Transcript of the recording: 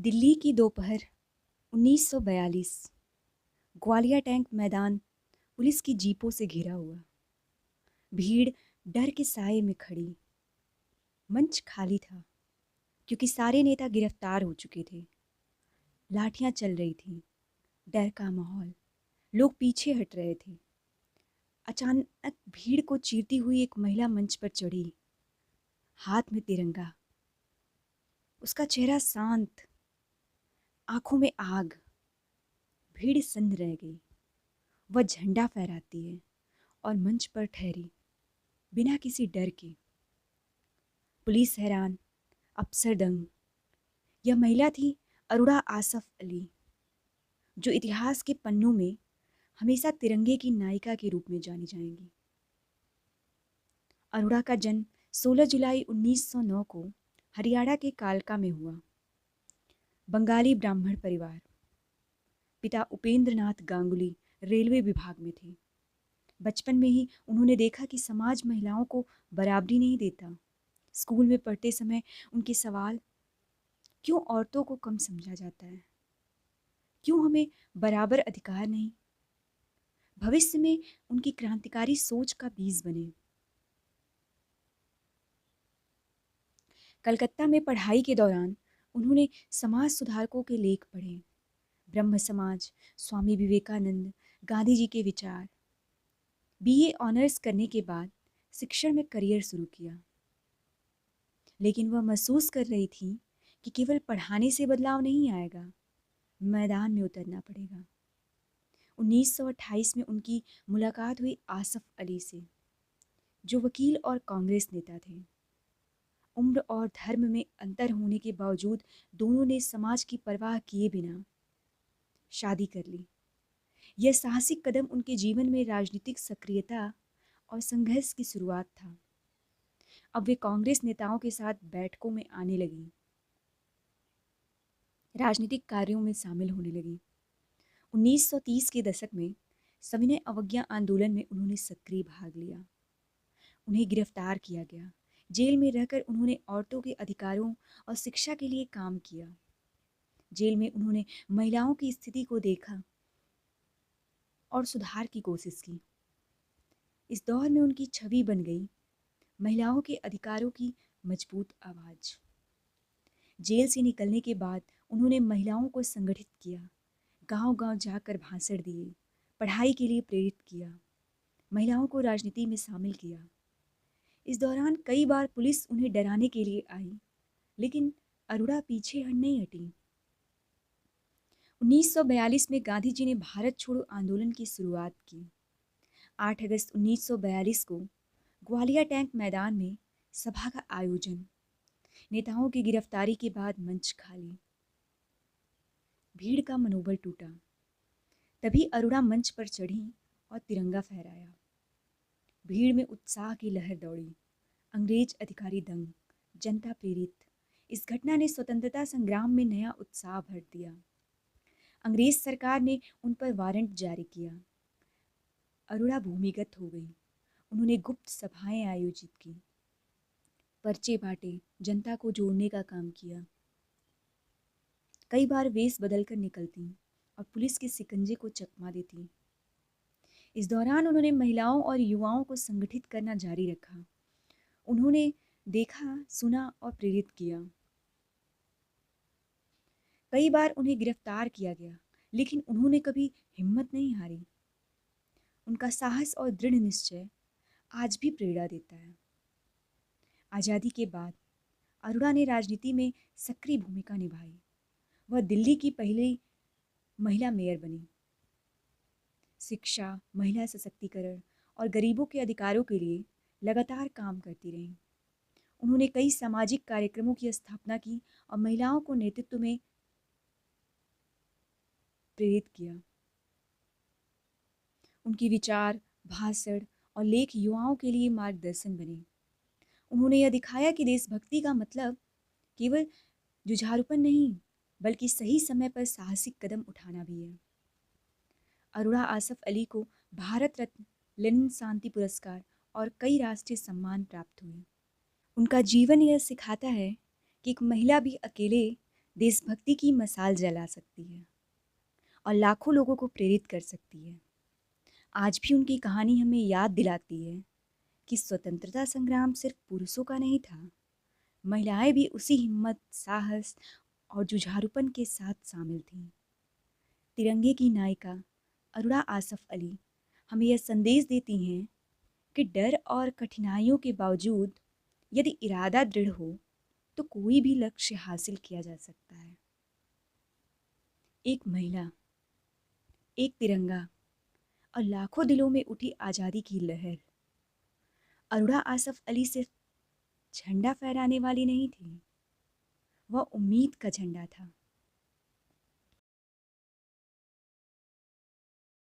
दिल्ली की दोपहर 1942। ग्वालियर टैंक मैदान पुलिस की जीपों से घिरा हुआ। भीड़ डर के साए में खड़ी। मंच खाली था क्योंकि सारे नेता गिरफ्तार हो चुके थे। लाठियां चल रही थीं। डर का माहौल। लोग पीछे हट रहे थे। अचानक भीड़ को चीरती हुई एक महिला मंच पर चढ़ी, हाथ में तिरंगा। उसका चेहरा शांत, आंखों में आग। भीड़ सन्न रह गई। वह झंडा फहराती है और मंच पर ठहरी, बिना किसी डर के। पुलिस हैरान, अफसर दंग। यह महिला थी अरुणा आसफ अली, जो इतिहास के पन्नों में हमेशा तिरंगे की नायिका के रूप में जानी जाएंगी। अरुणा का जन्म 16 जुलाई 1909 को हरियाणा के कालका में हुआ। बंगाली ब्राह्मण परिवार। पिता उपेंद्र नाथ गांगुली रेलवे विभाग में थे। बचपन में ही उन्होंने देखा कि समाज महिलाओं को बराबरी नहीं देता। स्कूल में पढ़ते समय उनके सवाल, क्यों औरतों को कम समझा जाता है, क्यों हमें बराबर अधिकार नहीं, भविष्य में उनकी क्रांतिकारी सोच का बीज बने। कलकत्ता में पढ़ाई के दौरान उन्होंने समाज सुधारकों के लेख पढ़े। ब्रह्म समाज, स्वामी विवेकानंद, गांधी जी के विचार। बीए ऑनर्स करने के बाद शिक्षण में करियर शुरू किया, लेकिन वह महसूस कर रही थी कि केवल पढ़ाने से बदलाव नहीं आएगा, मैदान में उतरना पड़ेगा। 1928 में उनकी मुलाकात हुई आसफ अली से, जो वकील और कांग्रेस नेता थे। उम्र और धर्म में अंतर होने के बावजूद दोनों ने समाज की परवाह किए बिना शादी कर ली। यह साहसिक कदम उनके जीवन में राजनीतिक सक्रियता और संघर्ष की शुरुआत था। अब वे कांग्रेस नेताओं के साथ बैठकों में आने लगी, राजनीतिक कार्यों में शामिल होने लगी। 1930 के दशक में सविनय अवज्ञा आंदोलन में उन्होंने सक्रिय भाग लिया। उन्हें गिरफ्तार किया गया। जेल में रहकर उन्होंने औरतों के अधिकारों और शिक्षा के लिए काम किया। जेल में उन्होंने महिलाओं की स्थिति को देखा और सुधार की कोशिश की। इस दौर में उनकी छवि बन गई महिलाओं के अधिकारों की मजबूत आवाज। जेल से निकलने के बाद उन्होंने महिलाओं को संगठित किया, गांव-गांव जाकर भाषण दिए, पढ़ाई के लिए प्रेरित किया, महिलाओं को राजनीति में शामिल किया। इस दौरान कई बार पुलिस उन्हें डराने के लिए आई, लेकिन अरुणा पीछे नहीं हटी। 1942 में गांधी जी ने भारत छोड़ो आंदोलन की शुरुआत की। 8 अगस्त 1942 को ग्वालियर टैंक मैदान में सभा का आयोजन। नेताओं की गिरफ्तारी के बाद मंच खाली। भीड़ का मनोबल टूटा। तभी अरुणा मंच पर चढ़ी और तिरंगा फहराया। भीड़ में उत्साह की लहर दौड़ी। अंग्रेज अधिकारी दंग, जनता प्रेरित। इस घटना ने स्वतंत्रता संग्राम में नया उत्साह भर दिया। अंग्रेज सरकार ने उन पर वारंट जारी किया। अरुणा भूमिगत हो गई। उन्होंने गुप्त सभाएं आयोजित की, पर्चे बांटे, जनता को जोड़ने का काम किया। कई बार वेश बदलकर निकलती और पुलिस के शिकंजे को चकमा देती। इस दौरान उन्होंने महिलाओं और युवाओं को संगठित करना जारी रखा। उन्होंने देखा, सुना और प्रेरित किया। कई बार उन्हें गिरफ्तार किया गया, लेकिन उन्होंने कभी हिम्मत नहीं हारी। उनका साहस और दृढ़ निश्चय आज भी प्रेरणा देता है। आज़ादी के बाद अरुणा ने राजनीति में सक्रिय भूमिका निभाई। वह दिल्ली की पहली महिला मेयर बनी। शिक्षा, महिला सशक्तिकरण और गरीबों के अधिकारों के लिए लगातार काम करती रहीं। उन्होंने कई सामाजिक कार्यक्रमों की स्थापना की और महिलाओं को नेतृत्व में प्रेरित किया। उनके विचार, भाषण और लेख युवाओं के लिए मार्गदर्शन बने। उन्होंने यह दिखाया कि देशभक्ति का मतलब केवल जुझारूपन नहीं, बल्कि सही समय पर साहसिक कदम उठाना भी है। अरुणा आसफ अली को भारत रत्न, लेनिन शांति पुरस्कार और कई राष्ट्रीय सम्मान प्राप्त हुए। उनका जीवन यह सिखाता है कि एक महिला भी अकेले देशभक्ति की मशाल जला सकती है और लाखों लोगों को प्रेरित कर सकती है। आज भी उनकी कहानी हमें याद दिलाती है कि स्वतंत्रता संग्राम सिर्फ पुरुषों का नहीं था, महिलाएं भी उसी हिम्मत, साहस और जुझारूपन के साथ शामिल थीं। तिरंगे की नायिका अरुणा आसफ अली हमें यह संदेश देती हैं कि डर और कठिनाइयों के बावजूद यदि इरादा दृढ़ हो तो कोई भी लक्ष्य हासिल किया जा सकता है। एक महिला, एक तिरंगा और लाखों दिलों में उठी आज़ादी की लहर। अरुणा आसफ अली सिर्फ झंडा फहराने वाली नहीं थी, वह उम्मीद का झंडा था।